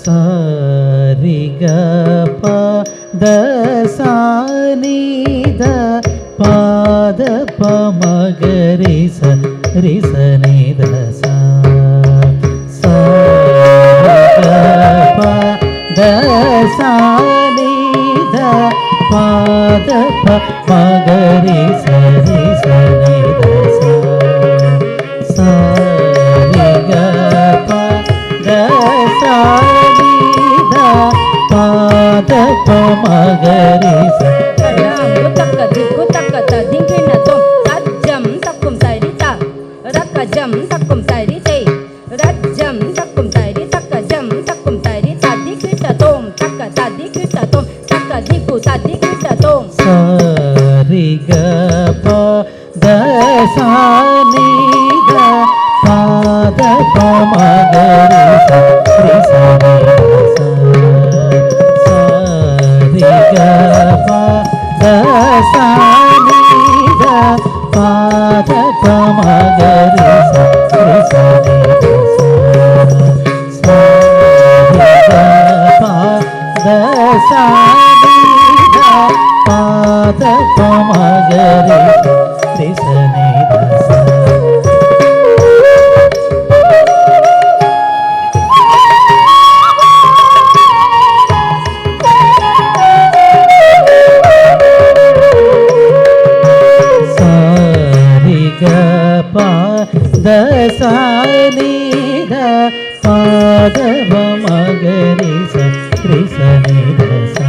ರಿ ಗ ಪ ದ ಸಾ ನಿ ದ ಪ ದ ಪ ಮ ಗ ರಿ ಸ ನಿ ದ ಸಾ ರಿ ಗ ಪ ದ ಸಾ ನಿ ದ ಪ ದ ಪ ಮ ಗ ರಿ ಸ ನಿ ದ ಸಾ ರಿ ಗ ಪ ದ ಸಾ ನಿ ದ ಪ ದ ಪ ಮ ಗ ರಿ ಸ ತಕ್ಕ ದಿಕ್ಕು ತಕ್ಕ ತ ದಿಂಗಿಣ ತೋ ರಜ್ಜಂ ತಕ್ಕುಂ ಸೈರಿ ತ ರಕ್ಕ ಜಂ ತಕ್ಕುಂ ಸೈರಿ ತೇ ರಜ್ಜಂ ತಕ್ಕುಂ ಸೈರಿ ತಕ್ಕ ಜಂ ತಕ್ಕುಂ ಸೈರಿ ತ ದಿಕ್ಕಿಟ ತೋಂ ತಕ್ಕ ತ ದಿಕ್ಕಿಟ ತೋಂ ತಕ್ಕ ದಿಕ್ಕು ತ ದಿಕ್ಕಿಟ ತೋಂ ಸ ರಿ ಗ ಪ ದ ಸಾ ನಿ ದ ಪ ದ ಪ ಮ ಗ ರಿ ಸ ನಿ ದ ಸ ರಿ ಗ ಪ ದ ಸಾ ನಿ ದ ಪ ದ ಪ ಮ ಗ ರಿ ಸ ನಿ ದ ಸ ರಿ ಗ ಪ ದ ಸಾ ನಿ ದ ಪ ದ ಪ ಮ ಗ ರಿ ಸ ನಿ ದ ಸ ಪ ದ ಸಾ ನಿ ದ ಪ ದ ಪ ಮ ಗ ರಿ ಸ ನಿ ದ ಸಾ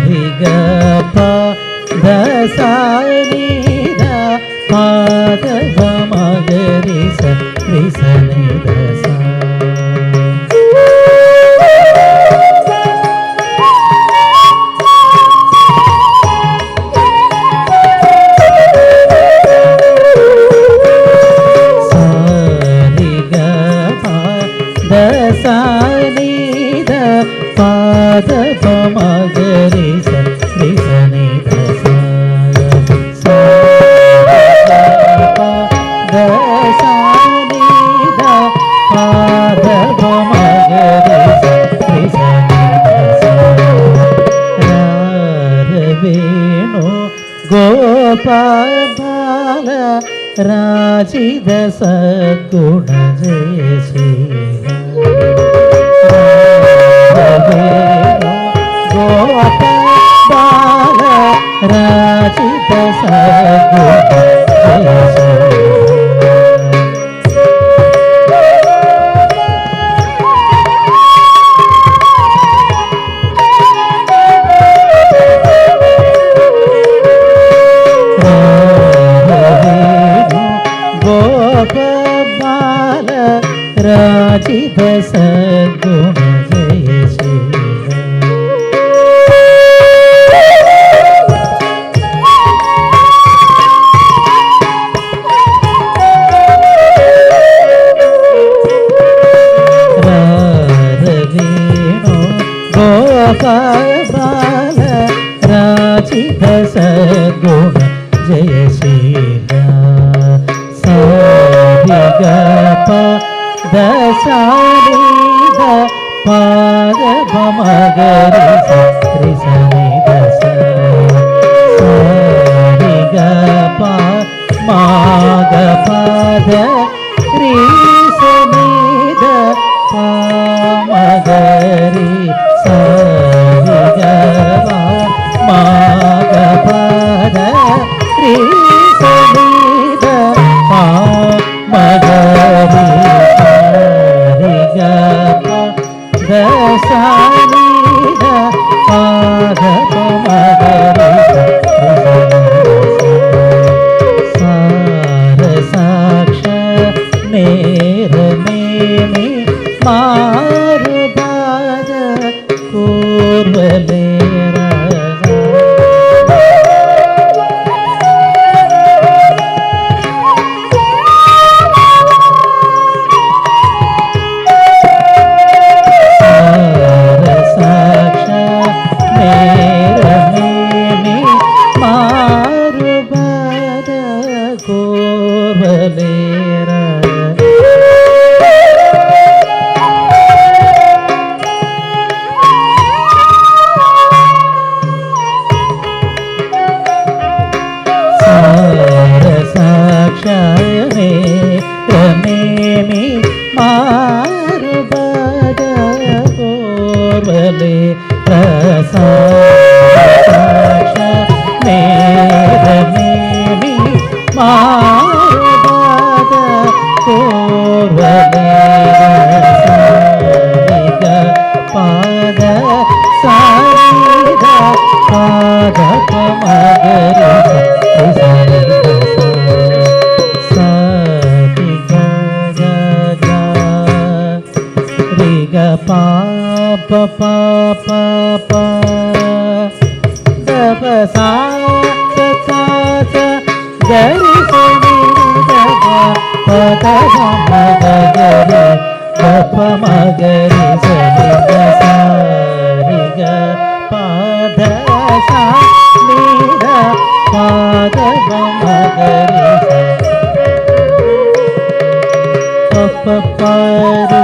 ರಿ ಗ ಪ ದ ಸಾ ನಿ ದ ಪ ದ ಪ ಮ ಗ ರಿ ಸ ನಿ ದ ಸಾ ರಿ ಗ ಪ ದ ಸಾ ನಿ ದ ಪ ದ ಪ ಮ ಗ ರಿ ಸ ನಿ ದ ಸಾ ದ ಸಾ ನಿ ದ ಪ ದ ಪ ಮ ಗ ರಿ ಸ ನಿ ದ ಸಾ ವೇಣು ಗೋಪಾಲ ರಾಜಿದ ಸದ್ಗುಣ ಜಯ ಶ್ರೀ ವೇಣು ಗೋಪಾಲ ರಾಜಿದ ಸದ್ಗುಣ ಜಯ ಶ್ರೀ ಗೋಪಾಲ ರಾಜಿತ ಸದ್ಗುಣ ಜಯ ಶ್ರೀ ವೇಣು ಗೋಪಾಲ ರಾಜಿತ ಸದ್ಗುಣ ಜಯ ಶ್ರೀ ಗ ಪ ದ ಸಾ ನಿ ದ ಪ ದ ಪ ಮ ಗ ರಿ ಸ ನಿ ದ ಸಾ ರಿ ಗ ಪ ಮ ಗ ಪ ದ ರಿ ಸ ನಿ ದ ಪ ಮ ಗ ರಿ ಸ ರಿ ಗ ಪ ಮ ಗ ಪ ದ ರಿ ಸ ನಿ ದ ಪ ಮ ಗ ರಿ ಗ ಪ ದ ಸಾ ನಿ ದ ಪ ದ ಪ ಮ ಗ ರಿ ಸ ರ ಸಾಕ್ಷ నేత్రమేమి మారుబద కోర్వలే ప్రసాక్ష నేత్రమేమి మారుబద కోర్వలే సారిగ పాద సారిగ పాద మగరి పాప పాప దప సా గరి సని దప పద మగరి దప మగరి సని సారి గ పాద సా నిద పాద మగరి పప పరి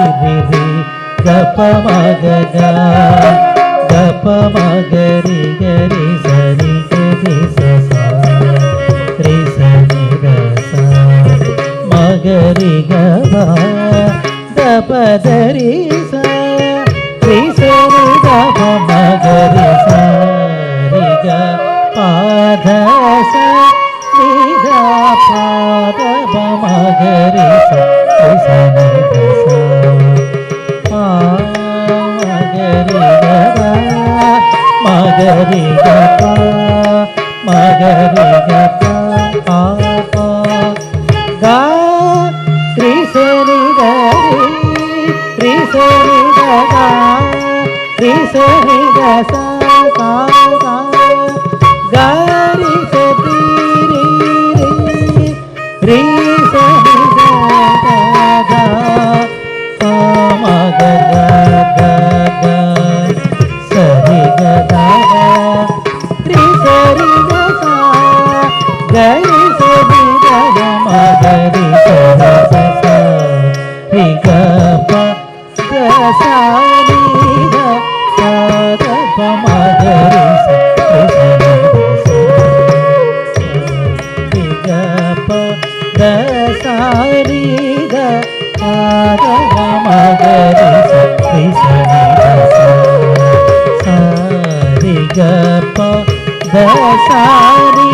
రి గప మగ గప మగరి గరి సరి గరి సరి సని రస మగరి గప దపదరి సరి సరి గప మగరి సరి గ పాద నిద పాద మగరి సని రస మగరి గప మగరి గప పాప గా త్రిసరి గరి త్రిసరి గగా త్రిసరి గస కా గారి సరి రి సరి గగా మగ సరి గదా త్రి సరి గసా గరి సరి గద మగరి సరి గప గసారి గ పద మగరి సరి గప గసారి గ పద మగరి సరి గప దసారి